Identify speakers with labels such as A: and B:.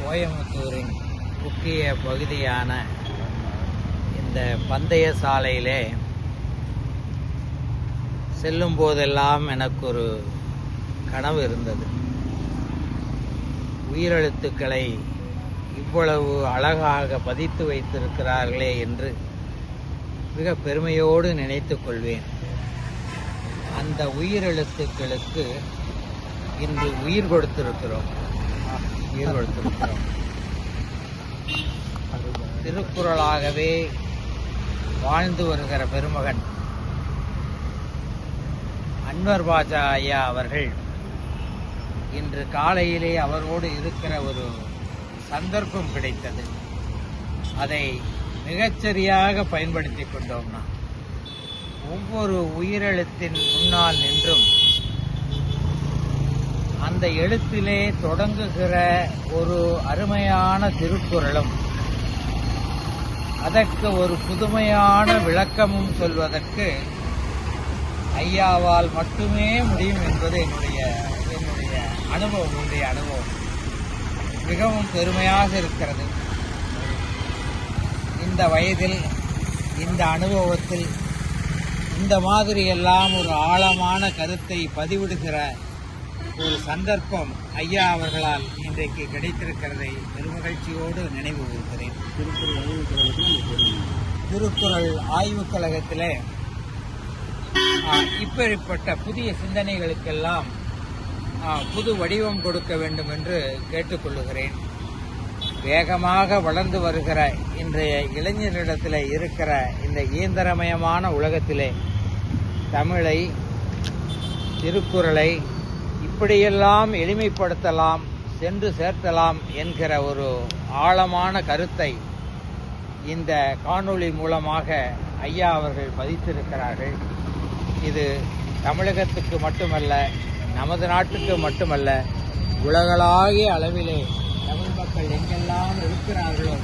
A: கோயம்புத்தூரின் முக்கிய பகுதியான இந்த பந்தய சாலையிலே செல்லும் போதெல்லாம் எனக்கு ஒரு கனவு இருந்தது. உயிரெழுத்துக்களை இவ்வளவு அழகாக பதித்து வைத்திருக்கிறார்களே என்று மிக பெருமையோடு நினைத்துக் கொள்வேன். அந்த உயிரெழுத்துக்களுக்கு இன்று உயிர் கொடுத்திருக்கிறோம். திருக்குறளாகவே வாழ்ந்து வருகிற பெருமகன் அன்வர் பாஷா ஐயா அவர்கள் இன்று காலையிலே அவரோடு இருக்கிற ஒரு சந்தர்ப்பம் கிடைத்தது. அதை மிகச்சரியாக பயன்படுத்திக் கொண்டோம்னா ஒவ்வொரு உயிரெழுத்தின் முன்னால் நின்றும் அந்த எழுத்திலே தொடங்குகிற ஒரு அருமையான திருக்குறளும் அதற்கு ஒரு புதுமையான விளக்கமும் சொல்வதற்கு ஐயாவால் மட்டுமே முடியும் என்பது என்னுடைய அனுபவம் மிகவும் பெருமையாக இருக்கிறது. இந்த வயதில் இந்த அனுபவத்தில் இந்த மாதிரி எல்லாம் ஒரு ஆழமான கருத்தை பதிவிடுகிற ஒரு சந்தர்ப்பம் ஐயா அவர்களால் இன்றைக்கு கிடைத்திருக்கிறதை பெருமகிழ்ச்சியோடு நினைவு கூறுகிறேன். திருக்குறள் ஆய்வுக் கழகத்திலே இப்படிப்பட்ட புதிய சிந்தனைகளுக்கெல்லாம் புது வடிவம் கொடுக்க வேண்டும் என்று கேட்டுக்கொள்ளுகிறேன். வேகமாக வளர்ந்து வருகிற இன்றைய இளைஞர்களிடத்தில் இருக்கிற இந்த இயந்திரமயமான உலகத்திலே தமிழை, திருக்குறளை இப்படியெல்லாம் எளிமைப்படுத்தலாம், சென்று சேர்த்தலாம் என்கிற ஒரு ஆழமான கருத்தை இந்த காணொளி மூலமாக ஐயா அவர்கள் பதித்திருக்கிறார்கள். இது தமிழகத்துக்கு மட்டுமல்ல, நமது நாட்டுக்கு மட்டுமல்ல, உலகளாவிய அளவிலே தமிழ் மக்கள் எங்கெல்லாம் இருக்கிறார்களோ